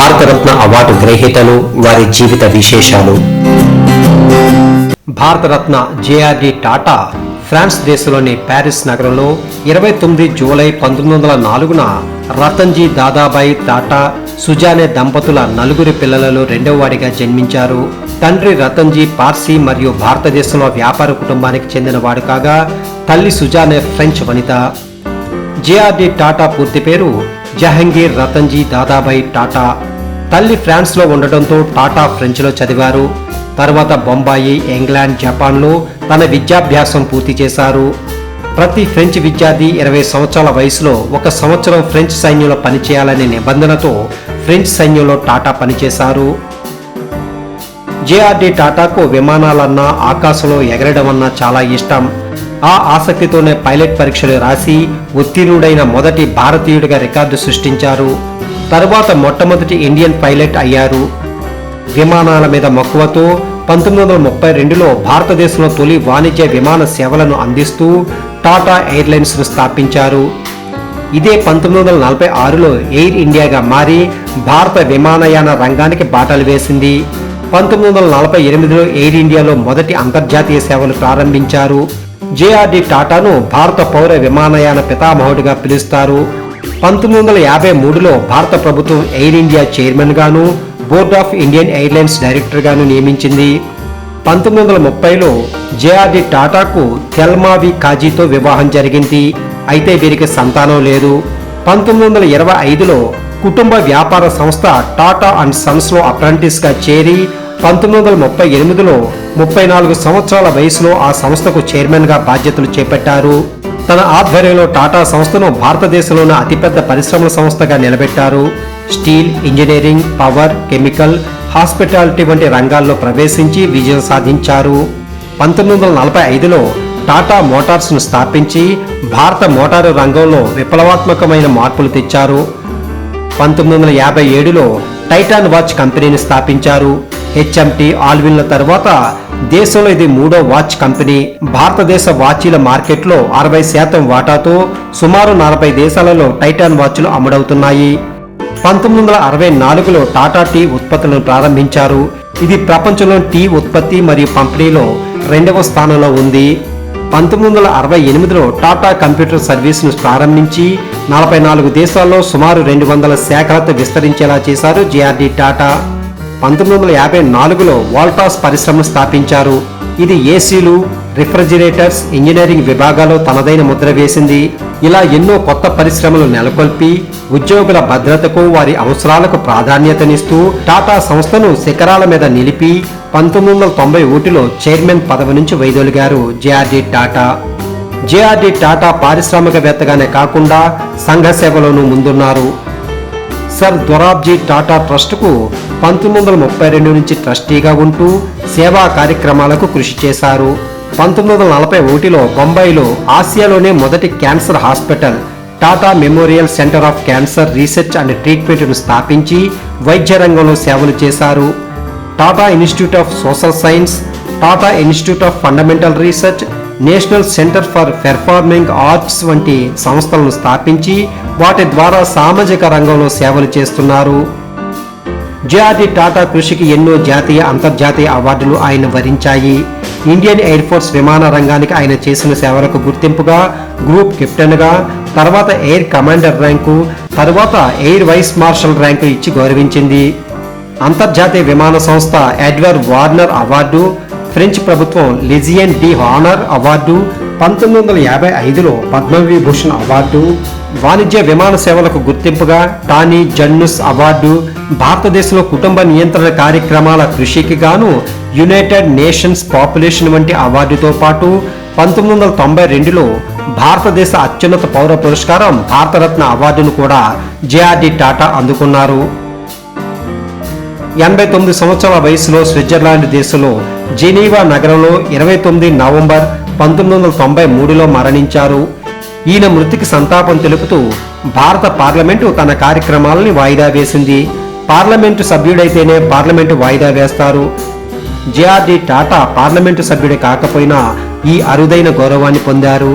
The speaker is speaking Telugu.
భారతరత్న అవార్డు గ్రహీతలు, వారి జీవిత విశేషాలు. భారతరత్న జేఆర్డి టాటా ఫ్రాన్స్ దేశంలోని ప్యారిస్ నగరంలో 29 జూలై 1904న రతన్జీ దాదాబాయి టాటా సుజానే దంపతుల నలుగురి పిల్లలలో రెండవ వాడిగా జన్మించారు. తండ్రి రతన్జీ పార్సీ మరియు భారతదేశంలో వ్యాపార కుటుంబానికి చెందినవాడు కాగా, తల్లి సుజానే ఫ్రెంచ్ వనిత. జేఆర్డి టాటా పూర్తి పేరు జహంగీర్ రతన్జీ దాదాబాయి టాటా. తల్లి ఫ్రాన్స్లో ఉండటంతో టాటా ఫ్రెంచ్లో చదివారు. తర్వాత బొంబాయి, ఇంగ్లాండ్, జపాన్లో తన విద్యాభ్యాసం పూర్తి చేశారు. ప్రతి ఫ్రెంచ్ విద్యార్థి 20 సంవత్సరాల వయసులో 1 సంవత్సరం ఫ్రెంచ్ సైన్యంలో పనిచేయాలనే నిబంధనతో ఫ్రెంచ్ సైన్యంలో టాటా పనిచేశారు. జేఆర్డి టాటాకు విమానాలన్నా, ఆకాశంలో ఎగరడం అన్నా చాలా ఇష్టం. ఆ ఆసక్తితోనే పైలట్ పరీక్షలు రాసి ఉత్తీర్ణుడైన మొదటి భారతీయుడిగా రికార్డు సృష్టించారు. తరువాత మొట్టమొదటి ఇండియన్ పైలట్ అయ్యారు. విమానాల మీద మక్కువతో 1932లో భారతదేశంలో తొలి వాణిజ్య విమాన సేవలను అందిస్తూ టాటా ఎయిర్లైన్స్ ను స్థాపించారు. ఇదే 1946లో ఎయిర్ ఇండియాగా మారి భారత విమానయాన రంగానికి బాటలు వేసింది. 1948లో ఎయిర్ ఇండియాలో మొదటి అంతర్జాతీయ సేవలు ప్రారంభించారు. జేఆర్డి టాటాను భారత పౌర విమానయాన పితామహుడిగా పిలుస్తారు. 1953లో భారత ప్రభుత్వం ఎయిర్ ఇండియా చైర్మన్ గాను, board of Indian airlines director గాను నియమించింది. 1930లో జేఆర్డి టాటాకు తెల్మావి కాజీతో వివాహం జరిగింది. అయితే వీరికి సంతానం లేదు. 1925లో కుటుంబ వ్యాపార సంస్థ టాటా అండ్ సన్స్ లో అప్రెంటిస్ గా చేరి 1938లో 34 సంవత్సరాల వయసులో ఆ సంస్థకు చైర్మన్ గా బాధ్యతలు చేపట్టారు. తన ఆధ్వర్యంలో టాటా సంస్థను భారతదేశంలోని అతిపెద్ద పరిశ్రమల సంస్థగా నిలబెట్టారు. Steel, engineering, power, chemical, hospitality వంటి రంగాల్లో ప్రవేశించి విజయం సాధించారు. 1945లో టాటా మోటార్స్ ను స్థాపించి భారత మోటారు రంగంలో విప్లవాత్మకమైన మార్పులు తెచ్చారు. 1957లో టైటాన్ వాచ్ కంపెనీని స్థాపించారు. హెచ్ఎంటి, ఆల్విన్ల తర్వాత దేశంలో ఇది 3వ వాచ్ కంపెనీ. భారతదేశ వాచీల మార్కెట్లో 60% వాటాతో సుమారు 40 దేశాలలో టైటాన్ వాచ్లు అమ్ముడవుతున్నాయి. 1964లో టాటా టీ ఉత్పత్తులను ప్రారంభించారు. ఇది ప్రపంచంలో టీ ఉత్పత్తి మరియు పంపిణీలో 2వ స్థానంలో ఉంది. 1968లో టాటా కంప్యూటర్ సర్వీస్ ను ప్రారంభించి 44 దేశాల్లో సుమారు 200 శాఖలతో విస్తరించేలా చేశారు జేఆర్డి టాటా. 1954లో వోల్టాస్ పరిశ్రమను స్థాపించారు. ఇది ఏసీలు, రిఫ్రిజిరేటర్స్, ఇంజనీరింగ్ విభాగాల్లో తనదైన ముద్ర వేసింది. ఇలా ఎన్నో కొత్త పరిశ్రమలు నెలకొల్పి ఉద్యోగుల భద్రతకు, వారి అవసరాలకు ప్రాధాన్యతనిస్తూ టాటా సంస్థను శిఖరాల మీద నిలిపి 1991లో చైర్మన్ పదవి నుంచి వైదొలిగారు జేఆర్డి టాటా. జేఆర్డి టాటా పారిశ్రామికవేత్తగానే కాకుండా సంఘ సేవలోనూ ముందున్నారు. సర్ దొరాబ్జీ టాటా ట్రస్టుకు 1932 నుంచి ట్రస్టీగా ఉంటూ సేవా కార్యక్రమాలకు కృషి చేశారు. 1941లో బొంబాయిలో ఆసియాలోనే మొదటి cancer hospital Tata memorial centre of cancer research and ట్రీట్మెంట్ను స్థాపించి వైద్య రంగంలో సేవలు చేశారు. Tata institute of social science, Tata institute of fundamental research, national centre for performing arts వంటి సంస్థలను స్థాపించి వాటి ద్వారా సామాజిక రంగంలో సేవలు చేస్తున్నారు. జేఆర్డి టాటా కృషికి ఎన్నో జాతీయ, అంతర్జాతీయ అవార్డులు ఆయన వరించాయి. ఇండియన్ ఎయిర్ ఫోర్స్ విమాన రంగానికి ఆయన చేసిన సేవలకు గుర్తింపుగా గ్రూప్ కెప్టెన్గా, తర్వాత ఎయిర్ కమాండర్ ర్యాంకు, తర్వాత ఎయిర్ వైస్ మార్షల్ ర్యాంకు ఇచ్చి గౌరవించింది. అంతర్జాతీయ విమాన సంస్థ ఎడ్వర్డ్ వార్నర్ అవార్డు, ఫ్రెంచ్ ప్రభుత్వం లెజియన్ డి హానర్ అవార్డు, 1955లో పద్మవిభూషణ్ అవార్డు, వాణిజ్య విమాన సేవలకు గుర్తింపుగా టానీ జన్నుస్ అవార్డు, భారతదేశంలో కుటుంబ నియంత్రణ కార్యక్రమాల కృషికి గాను యునైటెడ్ నేషన్స్ పాపులేషన్ వంటి అవార్డుతో పాటు 1992లో భారతదేశ అత్యున్నత పౌర పురస్కారం భారతరత్న అవార్డును కూడా జేఆర్డి టాటా అందుకున్నారు. 89 సంవత్సరాల వయసులో స్విట్జర్లాండ్ దేశంలో జెనీవా నగరంలో 29 నవంబర్ 1993లో మరణించారు. ఈయన మృతికి సంతాపం తెలుపుతూ భారత పార్లమెంటు తన కార్యక్రమాలని వాయిదా వేసింది. పార్లమెంటు సభ్యుడైతేనే పార్లమెంటు వాయిదా వేస్తారు. జేఆర్డి టాటా పార్లమెంటు సభ్యుడే కాకపోయినా ఈ అరుదైన గౌరవాన్ని పొందారు.